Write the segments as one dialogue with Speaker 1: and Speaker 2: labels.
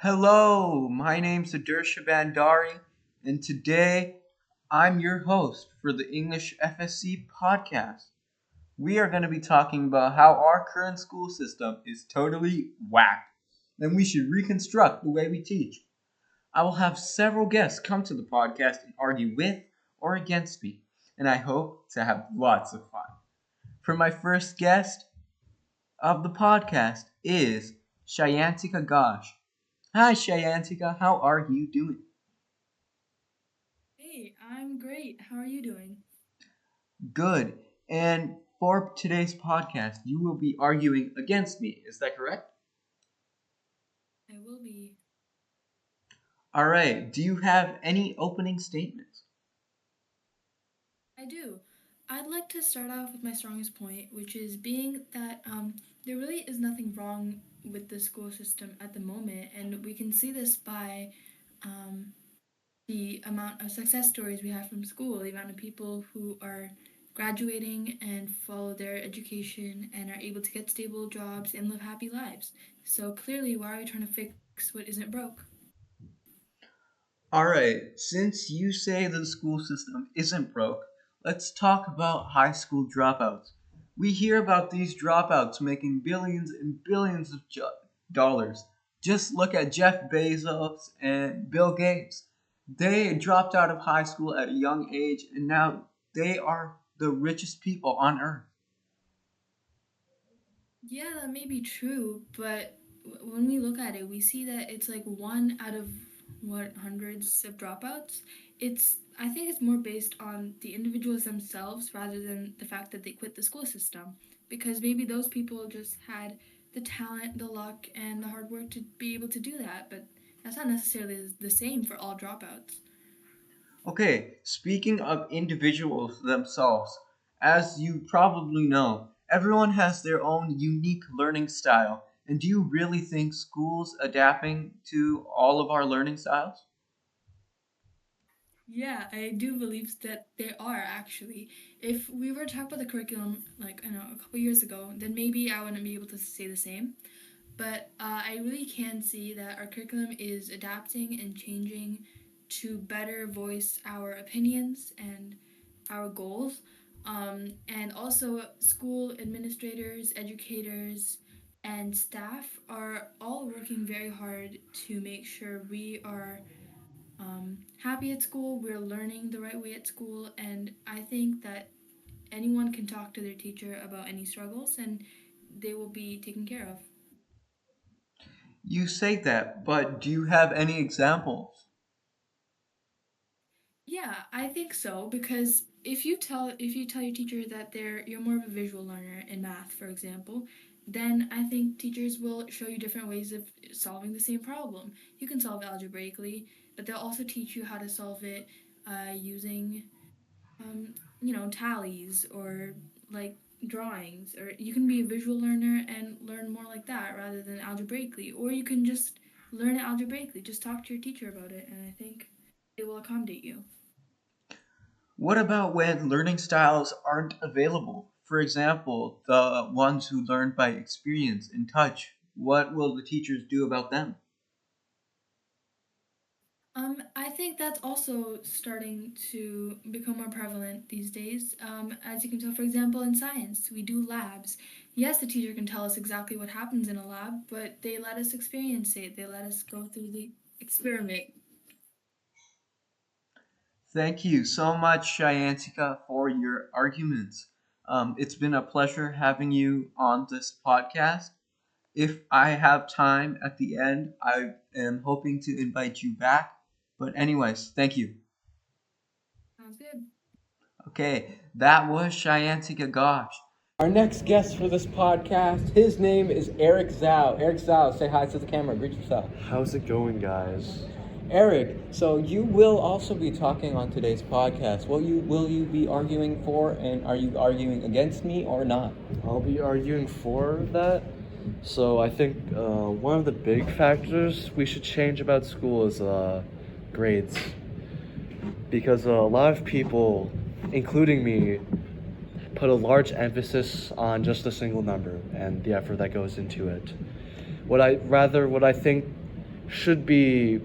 Speaker 1: Hello, my name's Adersha Bandari, and today I'm your host for the English FSC podcast. We are going to be talking about how our current school system is totally whack, and we should reconstruct the way we teach. I will have several guests come to the podcast and argue with or against me, and I hope to have lots of fun. For my first guest of the podcast is Shayantika Ghosh. Hi, Shayantika. How are you doing?
Speaker 2: Hey, I'm great. How are you doing?
Speaker 1: Good. And for today's podcast, you will be arguing against me. Is that correct?
Speaker 2: I will be.
Speaker 1: All right. Do you have any opening statements?
Speaker 2: I do. I'd like to start off with my strongest point, which is being that there really is nothing wrong with the school system at the moment, and we can see this by um, the amount of success stories we have from school, the amount of people who are graduating and follow their education and are able to get stable jobs and live happy lives. So clearly, why are we trying to fix what isn't broke?
Speaker 1: All right. Since you say the school system isn't broke, let's talk about high school dropouts. We hear about these dropouts making billions and billions of dollars. Just look at Jeff Bezos and Bill Gates. They dropped out of high school at a young age and now they are the richest people on earth.
Speaker 2: Yeah, that may be true, but when we look at it, we see that it's like one out of what hundreds of dropouts. I think it's more based on the individuals themselves rather than the fact that they quit the school system, because maybe those people just had the talent, the luck, and the hard work to be able to do that, but that's not necessarily the same for all dropouts.
Speaker 1: Okay, speaking of individuals themselves, as you probably know, everyone has their own unique learning style. And do you really think schools adapting to all of our learning styles?
Speaker 2: Yeah, I do believe that they are actually. If we were to talk about the curriculum, like I know a couple years ago, then maybe I wouldn't be able to say the same. But I really can see that our curriculum is adapting and changing to better voice our opinions and our goals. And also, school administrators, educators, and staff are all working very hard to make sure we are happy at school, we're learning the right way at school, and I think that anyone can talk to their teacher about any struggles and they will be taken care of.
Speaker 1: You say that, but do you have any examples?
Speaker 2: Yeah, I think so because if you tell your teacher that you're more of a visual learner in math, for example, then I think teachers will show you different ways of solving the same problem. You can solve it algebraically, but they'll also teach you how to solve it using tallies or like drawings, or you can be a visual learner and learn more like that rather than algebraically, or you can just learn it algebraically. Just talk to your teacher about it, and I think it will accommodate you.
Speaker 1: What about when learning styles aren't available? For example, the ones who learn by experience and touch. What will the teachers do about them?
Speaker 2: I think that's also starting to become more prevalent these days. As you can tell, for example, in science, we do labs. Yes, the teacher can tell us exactly what happens in a lab, but they let us experience it. They let us go through the experiment.
Speaker 1: Thank you so much, Shayantika, for your arguments. It's been a pleasure having you on this podcast. If I have time at the end, I am hoping to invite you back. But, anyways, thank you.
Speaker 2: Sounds good.
Speaker 1: Okay, that was Shayantika Ghosh. Our next guest for this podcast, his name is Eric Zhao. Eric Zhao, say hi to the camera, greet yourself.
Speaker 3: How's it going, guys?
Speaker 1: Eric, so you will also be talking on today's podcast. Will you be arguing for, and are you arguing against me or not?
Speaker 3: I'll be arguing for that. So I think one of the big factors we should change about school is grades, because a lot of people, including me, put a large emphasis on just a single number and the effort that goes into it. What I think should be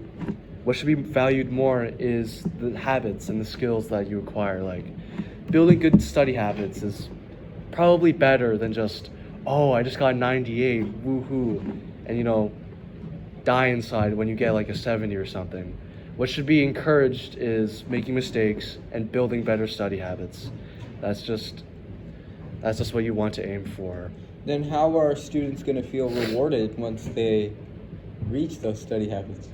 Speaker 3: what should be valued more is the habits and the skills that you acquire. Like building good study habits is probably better than just, oh, I just got 98, woohoo, and die inside when you get like a 70 or something. What should be encouraged is making mistakes and building better study habits. That's just what you want to aim for.
Speaker 1: Then how are students going to feel rewarded once they reach those study habits?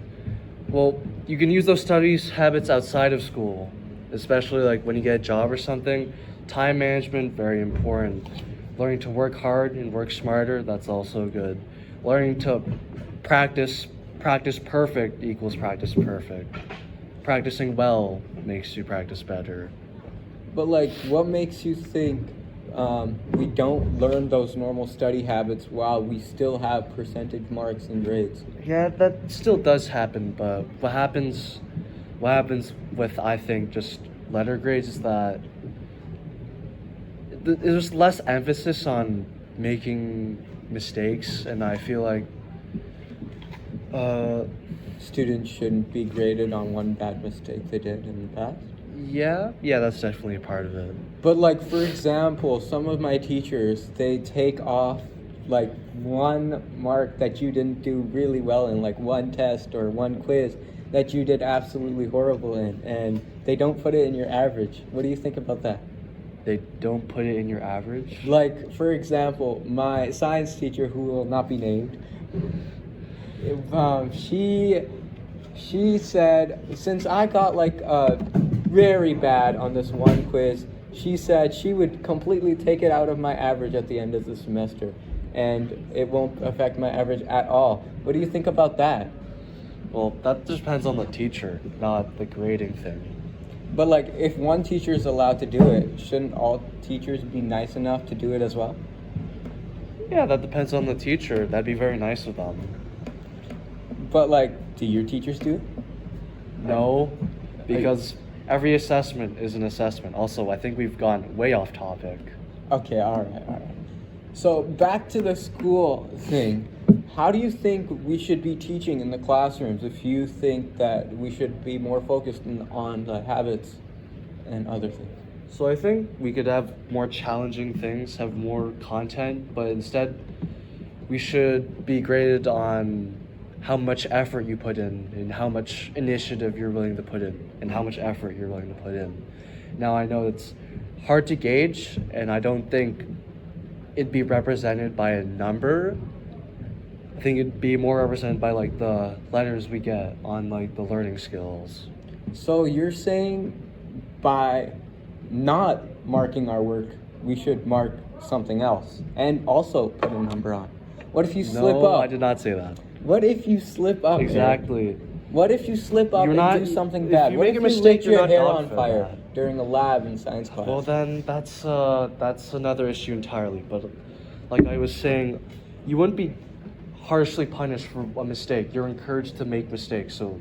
Speaker 3: Well, you can use those studies habits outside of school, especially like when you get a job or something. Time management, very important. Learning to work hard and work smarter, that's also good. Learning to practice perfect equals practice perfect. Practicing well makes you practice better.
Speaker 1: But like, what makes you think we don't learn those normal study habits while we still have percentage marks and grades?
Speaker 3: Yeah, that still does happen, but what happens with, I think, just letter grades is that there's less emphasis on making mistakes, and I feel like
Speaker 1: Students shouldn't be graded on one bad mistake they did in the past.
Speaker 3: yeah, that's definitely a part of it.
Speaker 1: But like, for example, some of my teachers, they take off like one mark that you didn't do really well in, like one test or one quiz that you did absolutely horrible in, and they don't put it in your average. What do you think about that?
Speaker 3: They don't put it in your average.
Speaker 1: Like, for example, my science teacher, who will not be named, she said, since I got like very bad on this one quiz, she said she would completely take it out of my average at the end of the semester, and it won't affect my average at all. What do you think about that?
Speaker 3: Well, that just depends on the teacher, not the grading thing.
Speaker 1: But like, if one teacher is allowed to do it, shouldn't all teachers be nice enough to do it as well?
Speaker 3: Yeah, that depends on the teacher. That'd be very nice of them.
Speaker 1: But like, do your teachers do it?
Speaker 3: No, because every assessment is an assessment. Also, I think we've gone way off topic.
Speaker 1: Okay, all right. So back to the school thing. How do you think we should be teaching in the classrooms if you think that we should be more focused on the habits and other things?
Speaker 3: So I think we could have more challenging things, have more content, but instead we should be graded on how much effort you put in and how much initiative you're willing to put in and how much effort you're willing to put in. Now I know it's hard to gauge, and I don't think it'd be represented by a number. I think it'd be more represented by like the letters we get on like the learning skills.
Speaker 1: So you're saying by not marking our work, we should mark something else and also put a number on? What if you slip up?
Speaker 3: No, I did not say that.
Speaker 1: What if you slip up?
Speaker 3: Exactly.
Speaker 1: Eric? What if you slip up and do something
Speaker 3: if
Speaker 1: bad?
Speaker 3: you
Speaker 1: What
Speaker 3: make
Speaker 1: if
Speaker 3: a mistake,
Speaker 1: you
Speaker 3: you're
Speaker 1: lit your
Speaker 3: not
Speaker 1: hair
Speaker 3: done
Speaker 1: on
Speaker 3: for
Speaker 1: fire
Speaker 3: that.
Speaker 1: during a lab in science class?
Speaker 3: Well, then that's another issue entirely. But like I was saying, you wouldn't be harshly punished for a mistake. You're encouraged to make mistakes. So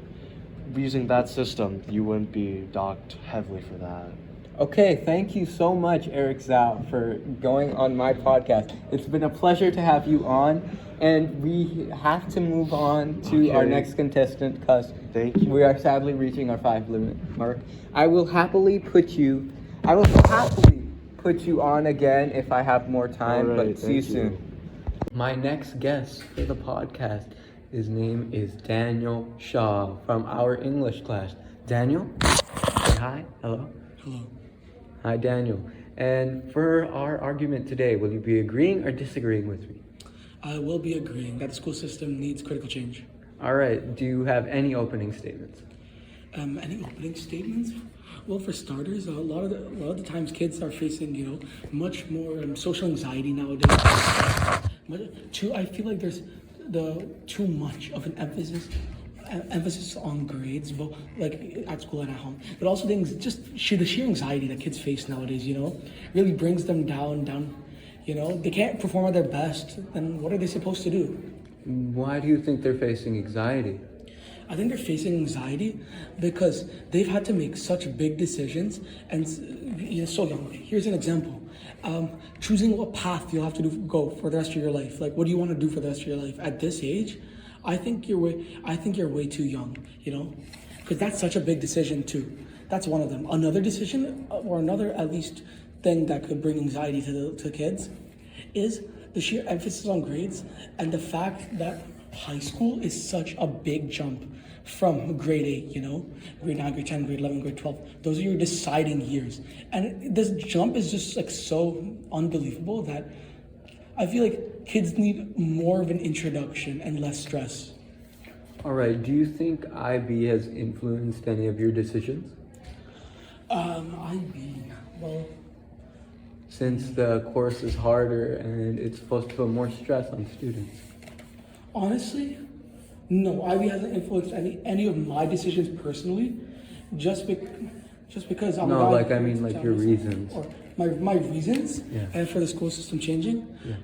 Speaker 3: using that system, you wouldn't be docked heavily for that.
Speaker 1: Okay, thank you so much, Eric Zhao, for going on my podcast. It's been a pleasure to have you on, and we have to move on to our next contestant because
Speaker 3: Thank you.
Speaker 1: we are sadly reaching our 5 minute mark. I will happily put you on again if I have more time,
Speaker 3: All right,
Speaker 1: but see you
Speaker 3: thank
Speaker 1: soon.
Speaker 3: you.
Speaker 1: My next guest for the podcast, his name is Daniel Shaw from our English class. Daniel, say hi. Hello.
Speaker 4: Hello.
Speaker 1: Hi, Daniel. And for our argument today, will you be agreeing or disagreeing with me?
Speaker 4: I will be agreeing that the school system needs critical change.
Speaker 1: All right. Do you have any opening statements?
Speaker 4: Any opening statements? Well, for starters, a lot of the times kids are facing, much more social anxiety nowadays. I feel like there's too much of an emphasis on grades, both like at school and at home, but also things the sheer anxiety that kids face nowadays. Really brings them down. They can't perform at their best. Then what are they supposed to do?
Speaker 1: Why do you think they're facing anxiety?
Speaker 4: I think they're facing anxiety because they've had to make such big decisions and so young. Here's an example. Choosing what path you'll have to go for the rest of your life. Like, what do you want to do for the rest of your life? At this age, I think you're way too young, you know, because that's such a big decision too. That's one of them. Another decision, or another at least thing that could bring anxiety to kids, is the sheer emphasis on grades and the fact that high school is such a big jump from grade 8, you know, grade 9, grade 10, grade 11, grade 12. Those are your deciding years. And this jump is just like so unbelievable that I feel like kids need more of an introduction and less stress.
Speaker 1: All right, do you think IB has influenced any of your decisions?
Speaker 4: IB, well,
Speaker 1: Since the course is harder and it's supposed to put more stress on students.
Speaker 4: honestly, no, IB hasn't influenced any of my decisions personally, just because I'm
Speaker 1: No,
Speaker 4: not
Speaker 1: like I mean like your reasons.
Speaker 4: or my reasons,
Speaker 1: Yeah.
Speaker 4: and for the school system changing.
Speaker 1: Yeah.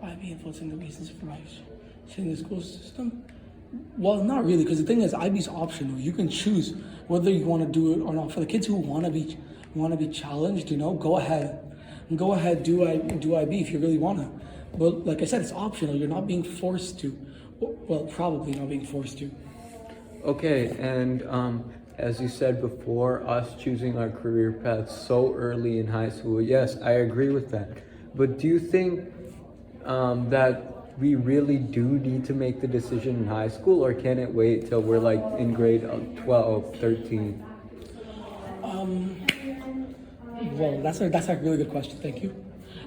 Speaker 4: IB influencing the reasons for my changing the school system. Well, not really, because the thing is, IB's optional. You can choose whether you want to do it or not. For the kids who want to be challenged, you know, go ahead, do IB if you really want to. But like I said, it's optional. You're not being forced to. Well, probably not being forced to.
Speaker 1: Okay, and as you said before, us choosing our career path so early in high school, yes, I agree with that. But do you think that we really do need to make the decision in high school, or can it wait till we're like in grade 12, 13?
Speaker 4: Well, that's a really good question. Thank you.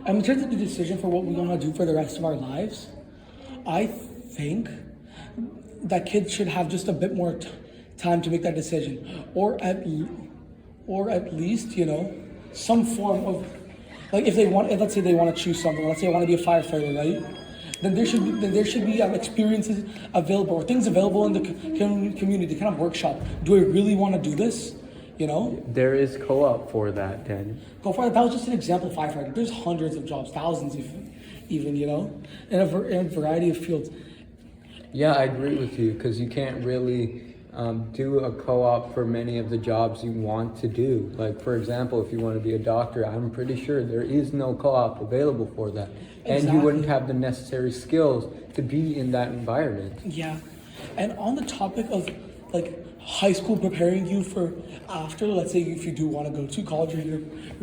Speaker 4: In terms of the decision for what we want to do for the rest of our lives, I think that kids should have just a bit more time to make that decision, or at least, you know, some form of, like, if let's say they want to choose something. Let's say I want to be a firefighter, right? Then there should be experiences available, or things available in the community, kind of workshop. Do I really want to do this? You know,
Speaker 1: There is co-op for that, Daniel.
Speaker 4: go for it. That was just an example of firefighter. There's hundreds of jobs, thousands even, you know, in a variety of fields.
Speaker 1: Yeah, I agree with you, because you can't really do a co-op for many of the jobs you want to do. Like, for example, if you want to be a doctor, I'm pretty sure there is no co-op available for that. And you wouldn't have the necessary skills to be in that environment.
Speaker 4: Yeah, and on the topic of like high school preparing you for after, let's say if you do want to go to college or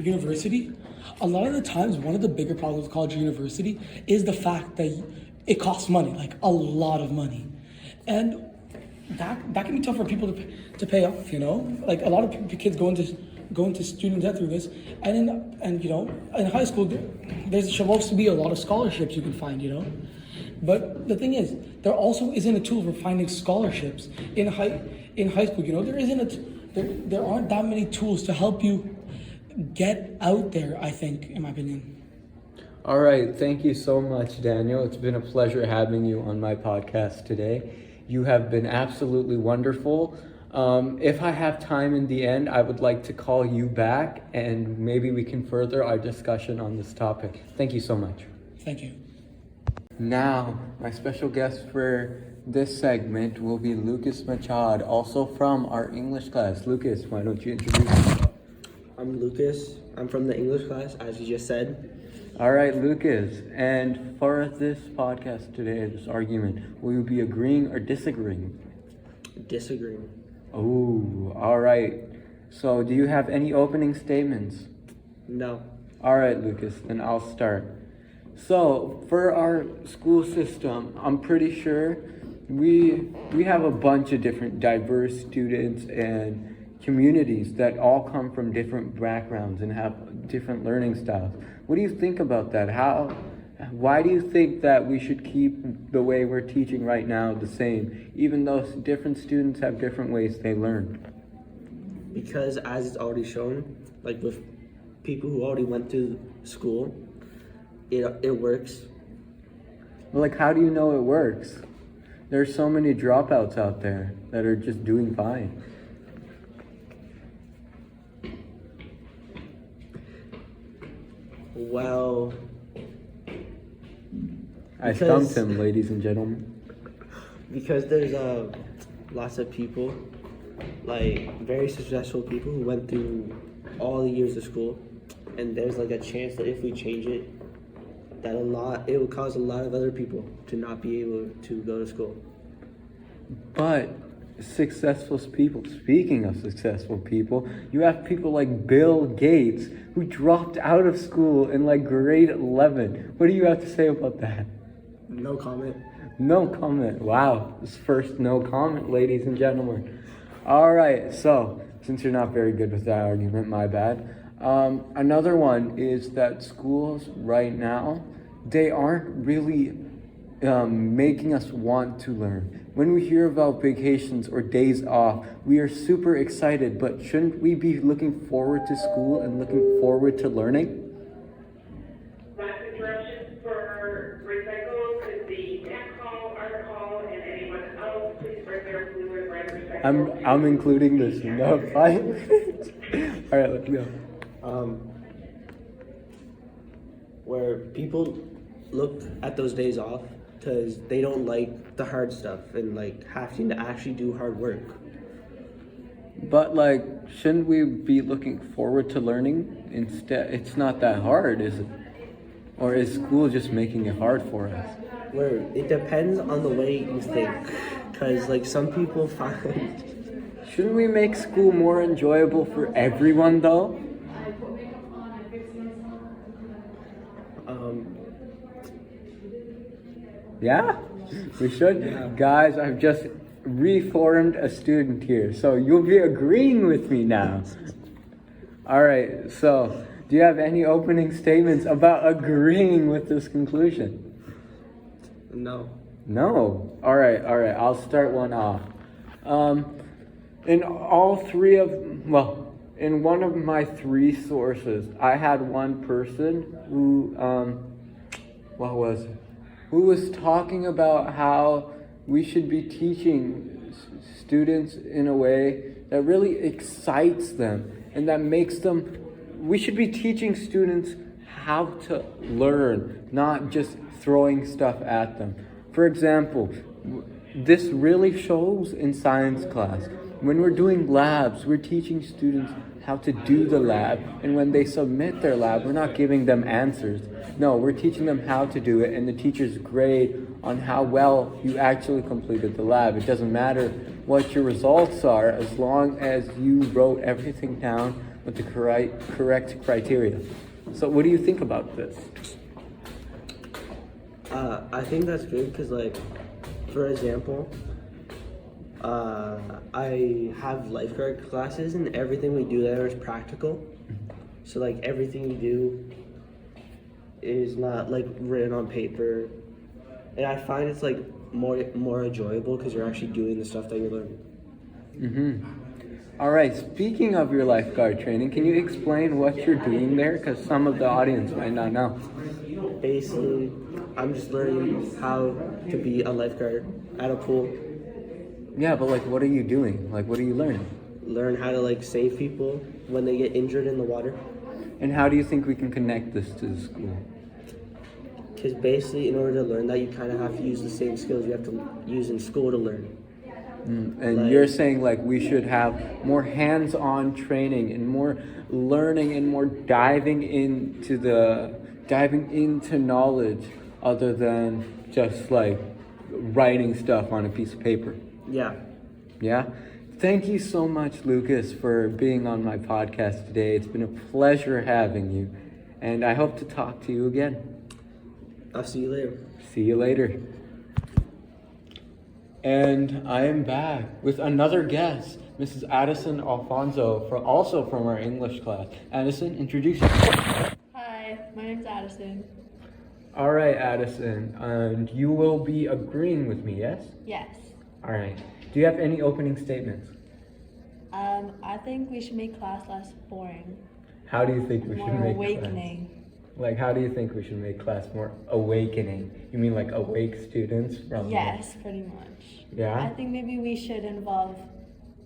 Speaker 4: university, a lot of the times one of the bigger problems with college or university is the fact that it costs money, like a lot of money, and that can be tough for people to pay off. You know, like a lot of kids go into student debt through this, and you know, in high school there's supposed to be a lot of scholarships you can find. You know. But the thing is, there also isn't a tool for finding scholarships in high school. You know, there aren't that many tools to help you get out there, I think, in my opinion.
Speaker 1: All right, thank you so much, Daniel. It's been a pleasure having you on my podcast today. You have been absolutely wonderful. If I have time in the end, I would like to call you back and maybe we can further our discussion on this topic. Thank you so much.
Speaker 4: Thank you.
Speaker 1: Now, my special guest for this segment will be Lucas Machad, also from our English class. Lucas, why don't you introduce yourself?
Speaker 5: I'm Lucas. I'm from the English class, as you just said.
Speaker 1: All right, Lucas. And for this podcast today, this argument, will you be agreeing or disagreeing?
Speaker 5: Disagreeing.
Speaker 1: Oh, all right. So, do you have any opening statements?
Speaker 5: No.
Speaker 1: All right, Lucas, then I'll start. So, for our school system, I'm pretty sure we have a bunch of different diverse students and communities that all come from different backgrounds and have different learning styles. What do you think about that? Why do you think that we should keep the way we're teaching right now the same, even though different students have different ways they learn?
Speaker 5: Because as it's already shown, like with people who already went to school, it works.
Speaker 1: Like, how do you know it works? There's so many dropouts out there that are just doing fine.
Speaker 5: Well,
Speaker 1: I
Speaker 5: Because-
Speaker 1: stumped him, ladies and gentlemen.
Speaker 5: because there's lots of people, like very successful people who went through all the years of school, and there's like a chance that if we change it, that it would cause a lot of other people to not be able to go to school.
Speaker 1: But successful people, speaking of successful people, you have people like Bill Gates who dropped out of school in like grade 11. What do you have to say about that?
Speaker 5: No comment.
Speaker 1: No comment. Wow. This first no comment, ladies and gentlemen. All right. So, since you're not very good with that argument, my bad. Another one is that schools right now, they aren't really making us want to learn. When we hear about vacations or days off, we are super excited, but shouldn't we be looking forward to school and looking forward to learning?
Speaker 6: Last interruption for recycle could be next call, our call, and anyone else, please bring their blue and red recycle.
Speaker 1: I'm including this in the 5 minutes. All right, let's go.
Speaker 5: Where people look at those days off because they don't like the hard stuff and like having to actually do hard work.
Speaker 1: But like, shouldn't we be looking forward to learning instead? It's not that hard, is it? Or is school just making it hard for us?
Speaker 5: Where it depends on the way you think, because like some people find.
Speaker 1: Shouldn't we make school more enjoyable for everyone though? Yeah, we should.
Speaker 5: Yeah.
Speaker 1: Guys, I've just reformed a student here, so you'll be agreeing with me now. All right, so do you have any opening statements about agreeing with this conclusion?
Speaker 5: No.
Speaker 1: No. All right, I'll start one off. In one of my 3 sources, I had one person who, who was talking about how we should be teaching students in a way that really excites them and that makes them, we should be teaching students how to learn, not just throwing stuff at them. For example, this really shows in science class. When we're doing labs, we're teaching students how to do the lab, and when they submit their lab, we're not giving them answers. No, we're teaching them how to do it, and the teachers grade on how well you actually completed the lab. It doesn't matter what your results are as long as you wrote everything down with the correct criteria. So what do you think about this?
Speaker 5: I think that's good because, like, for example, I have lifeguard classes and everything we do there is practical. So, like, everything you do is not, like, written on paper. And I find it's, like, more enjoyable because you're actually doing the stuff that you're learning.
Speaker 1: Mm-hmm. All right, speaking of your lifeguard training, can you explain what you're doing there? Because some of the audience might not know.
Speaker 5: Basically, I'm just learning how to be a lifeguard at a pool.
Speaker 1: Yeah, but like, what are you doing? Like, what are you learning?
Speaker 5: Learn how to, like, save people when they get injured in the water.
Speaker 1: And how do you think we can connect this to the school?
Speaker 5: Because basically, in order to learn that, you kind of have to use the same skills you have to use in school to learn.
Speaker 1: And
Speaker 5: like,
Speaker 1: you're saying like we should have more hands-on training and more learning and more diving into knowledge other than just like writing stuff on a piece of paper.
Speaker 5: Yeah.
Speaker 1: Yeah? Thank you so much, Lucas, for being on my podcast today. It's been a pleasure having you, and I hope to talk to you again.
Speaker 5: I'll see you later.
Speaker 1: See you later. And I am back with another guest, Mrs. Addison Alfonso, also from our English class. Addison, introduce yourself.
Speaker 2: Hi, my name's Addison.
Speaker 1: All right, Addison, and you will be agreeing with me, yes?
Speaker 7: Yes.
Speaker 1: All right. Do you have any opening statements?
Speaker 7: I think we should make class less boring.
Speaker 1: How do you think we should
Speaker 7: More
Speaker 1: make
Speaker 7: awakening.
Speaker 1: class? Like, how do you think we should make class more awakening? You mean like awake students from?
Speaker 7: Yes, pretty much.
Speaker 1: Yeah?
Speaker 7: I think maybe we should involve,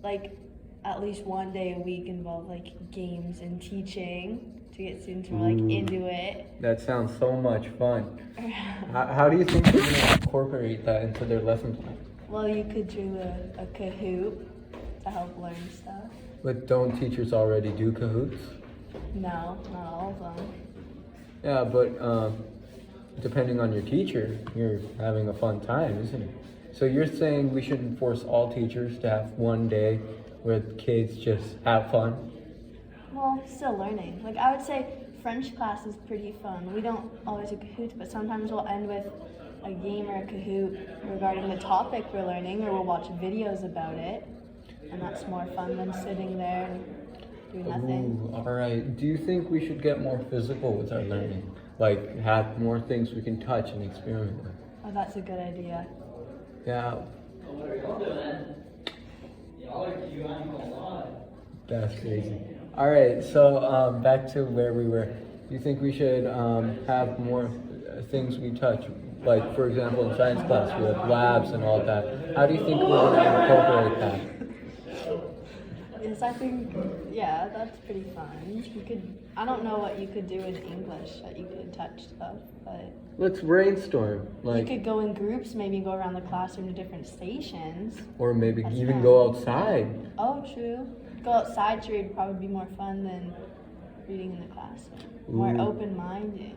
Speaker 7: like, at least one day a week involve, like, games and teaching to get students more, like, into it.
Speaker 1: That sounds so much fun. How do you think we're going to incorporate that into their lesson plan?
Speaker 7: Well, you could do a Kahoot to help learn stuff.
Speaker 1: But don't teachers already do Kahoots?
Speaker 7: No, not all of them.
Speaker 1: Yeah, but depending on your teacher, you're having a fun time, isn't it? So you're saying we shouldn't force all teachers to have one day where kids just have fun?
Speaker 7: Well, still learning. Like I would say French class is pretty fun. We don't always do Kahoots, but sometimes we'll end with a game or a Kahoot regarding the topic we're learning, or we'll watch videos about it. And that's more fun than sitting there and doing nothing.
Speaker 1: Ooh, all right. Do you think we should get more physical with our learning? Like have more things we can touch and experiment with?
Speaker 7: Oh, that's a good idea.
Speaker 1: Yeah. That's crazy. All right, so back to where we were. Do you think we should have more things we touch? Like, for example, in science class, we have labs and all that. How do you think we're going to incorporate that?
Speaker 7: Yes, I think, yeah, that's pretty fun. You could, I don't know what you could do in English that you could touch stuff, but
Speaker 1: Let's brainstorm.
Speaker 7: you
Speaker 1: Like,
Speaker 7: could go in groups, maybe go around the classroom to different stations.
Speaker 1: or maybe
Speaker 7: That's
Speaker 1: even
Speaker 7: fun.
Speaker 1: go outside.
Speaker 7: Oh, true. Go outside to read would probably be more fun than reading in the classroom. More
Speaker 1: Ooh.
Speaker 7: open-minded.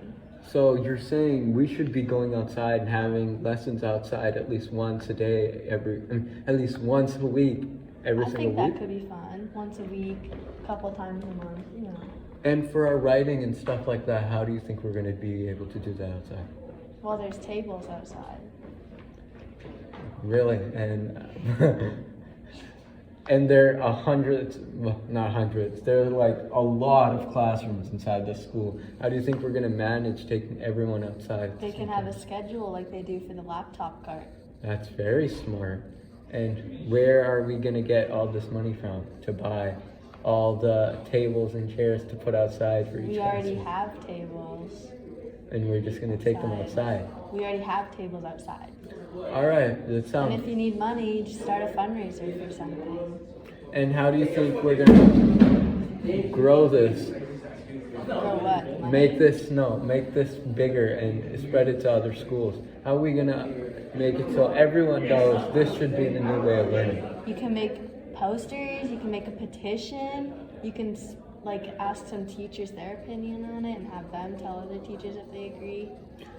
Speaker 1: So you're saying we should be going outside and having lessons outside at least once a day, at least once a week, every
Speaker 7: I
Speaker 1: single
Speaker 7: think
Speaker 1: week?
Speaker 7: that could be fun. Once a week, a couple times a month, you know.
Speaker 1: And for our writing and stuff like that, how do you think we're going to be able to do that outside?
Speaker 7: Well, there's tables outside.
Speaker 1: Really? And and there are hundreds, well, not hundreds, there are like a lot of classrooms inside this school. How do you think we're going to manage taking everyone outside? at the
Speaker 7: They
Speaker 1: same
Speaker 7: can have
Speaker 1: time?
Speaker 7: a schedule like they do for the laptop cart.
Speaker 1: That's very smart. And where are we going to get all this money from to buy all the tables and chairs to put outside for each
Speaker 7: We already
Speaker 1: classroom?
Speaker 7: have tables.
Speaker 1: And we're just going to take them outside.
Speaker 7: We already have tables outside.
Speaker 1: All right, that
Speaker 7: And
Speaker 1: sounds.
Speaker 7: if you need money, just start a fundraiser for something.
Speaker 1: And how do you think we're going to grow this?
Speaker 7: For what? Money?
Speaker 1: Make this bigger and spread it to other schools. How are we gonna make it so everyone knows this should be the new way of learning?
Speaker 7: You can make posters, you can make a petition, you can like ask some teachers their opinion on it and have them tell other teachers if they agree.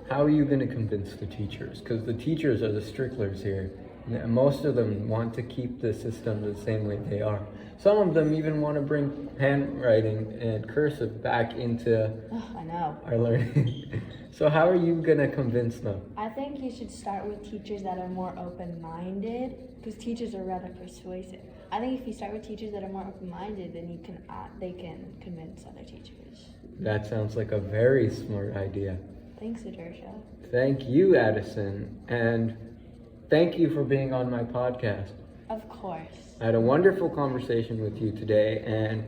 Speaker 1: How are you gonna convince the teachers? Because the teachers are the stricklers here. And most of them want to keep the system the same way they are. Some of them even want to bring handwriting and cursive back into
Speaker 7: Ugh, I know.
Speaker 1: our learning. So how are you gonna convince them?
Speaker 7: I think you should start with teachers that are more open-minded because teachers are rather persuasive. I think if you start with teachers that are more open-minded, then you can they can convince other teachers.
Speaker 1: That sounds like a very smart idea.
Speaker 7: Thanks, Adersha.
Speaker 1: Thank you, Addison, and thank you for being on my podcast.
Speaker 7: Of course.
Speaker 1: I had a wonderful conversation with you today, and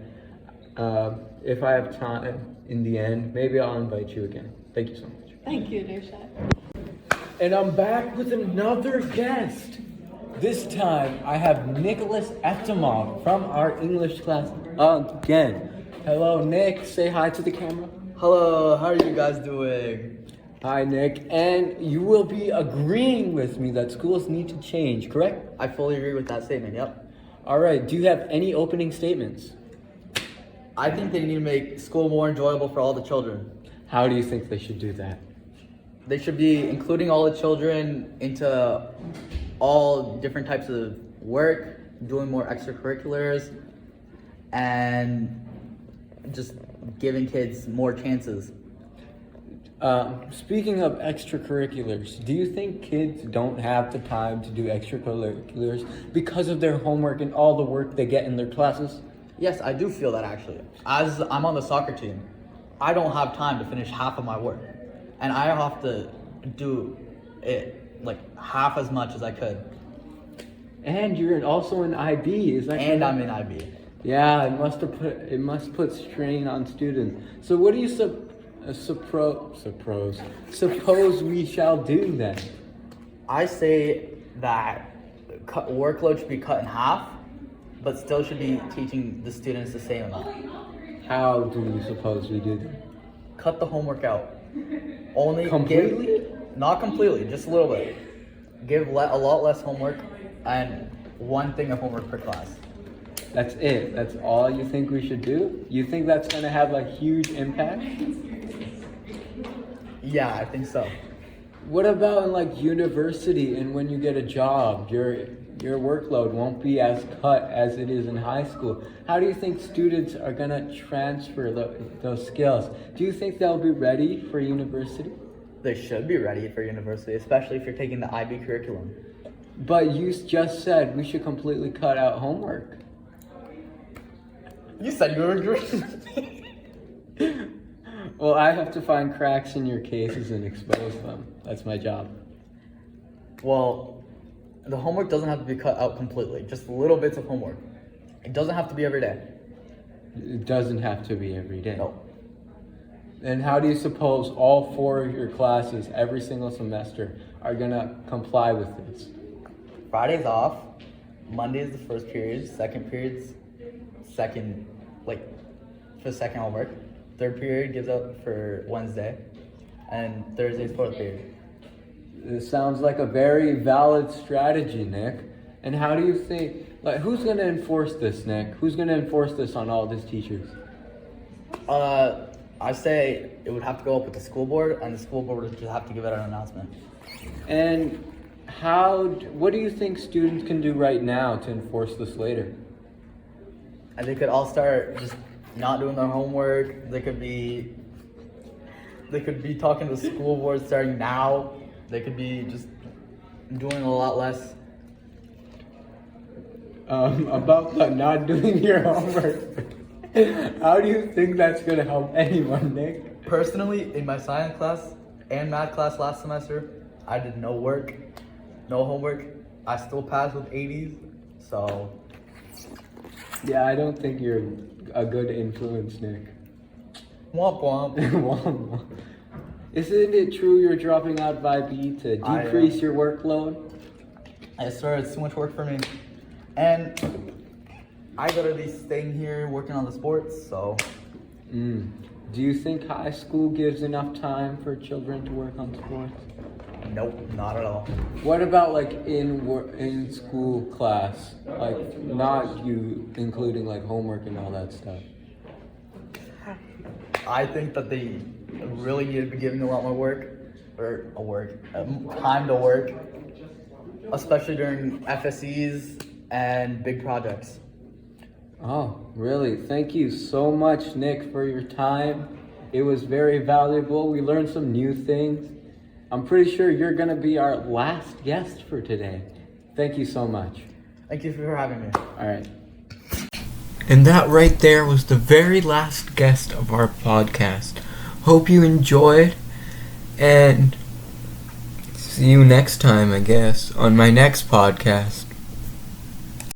Speaker 1: if I have time in the end, maybe I'll invite you again. Thank you so much.
Speaker 7: Thank you, Adersha.
Speaker 1: And I'm back with another guest. This time, I have Nicholas Eftimov from our English class again. Hello, Nick. Say hi to the camera.
Speaker 8: Hello, how are you guys doing?
Speaker 1: Hi, Nick. And you will be agreeing with me that schools need to change, correct?
Speaker 8: I fully agree with that statement, yep.
Speaker 1: All right. Do you have any opening statements?
Speaker 8: I think they need to make school more enjoyable for all the children.
Speaker 1: How do you think they should do that?
Speaker 8: They should be including all the children into all different types of work, doing more extracurriculars, and just giving kids more chances.
Speaker 1: Speaking of extracurriculars, do you think kids don't have the time to do extracurriculars because of their homework and all the work they get in their classes?
Speaker 8: Yes, I do feel that actually. As I'm on the soccer team, I don't have time to finish half of my work. And I have to do it like half as much as I could.
Speaker 1: And you're also in IB, is that
Speaker 8: And
Speaker 1: correct?
Speaker 8: I'm in IB.
Speaker 1: Yeah, it must put strain on students. So what do you suppose we shall do then?
Speaker 8: I say that workload should be cut in half, but still should be teaching the students the same amount.
Speaker 1: How do you suppose we do that?
Speaker 8: Cut the homework out. Only
Speaker 1: Completely?
Speaker 8: Not completely, just a little bit. Give a lot less homework and one thing of homework per class.
Speaker 1: That's it? That's all you think we should do? You think that's going to have a huge impact?
Speaker 8: Yeah, I think so.
Speaker 1: What about in like university and when you get a job, your workload won't be as cut as it is in high school. How do you think students are gonna transfer those skills? Do you think they'll be ready for university?
Speaker 8: They should be ready for university, especially if you're taking the IB curriculum.
Speaker 1: But you just said we should completely cut out homework.
Speaker 8: You said you were agreeing.
Speaker 1: Well, I have to find cracks in your cases and expose them. That's my job.
Speaker 8: Well, the homework doesn't have to be cut out completely, just little bits of homework. It doesn't have to be every day.
Speaker 1: It doesn't have to be every day.
Speaker 8: No.
Speaker 1: And how do you suppose all 4 of your classes every single semester are gonna comply with this?
Speaker 8: Friday's off. Monday is the first period. Second period's for second homework. Third period gives up for Wednesday. And Thursday's fourth period.
Speaker 1: It sounds like a very valid strategy, Nick. And how do you think, like, who's gonna enforce this, Nick? Who's gonna enforce this on all these teachers?
Speaker 8: I say it would have to go up with the school board, and the school board would just have to give out an announcement.
Speaker 1: And what do you think students can do right now to enforce this later?
Speaker 8: And they could all start just not doing their homework. They could be talking to the school board starting now. They could be just doing a lot less.
Speaker 1: About not doing your homework. How do you think that's gonna help anyone, Nick?
Speaker 8: Personally, in my science class and math class last semester, I did no work, no homework. I still passed with 80s, so.
Speaker 1: Yeah, I don't think you're a good influence, Nick.
Speaker 8: Womp womp.
Speaker 1: Isn't it true you're dropping out by B to decrease your workload?
Speaker 8: Yes, sir. It's too much work for me. And I gotta be staying here working on the sports, so.
Speaker 1: Do you think high school gives enough time for children to work on sports?
Speaker 8: Nope, not at all.
Speaker 1: What about like in school class? Like not you including like homework and all that stuff.
Speaker 8: I think that they really need to be giving a lot more time to work, especially during FSEs and big projects.
Speaker 1: Oh, really? Thank you so much, Nick, for your time. It was very valuable. We learned some new things. I'm pretty sure you're going to be our last guest for today. Thank you so much.
Speaker 8: Thank you for having me.
Speaker 1: All right. And that right there was the very last guest of our podcast. Hope you enjoyed, and see you next time, I guess, on my next podcast.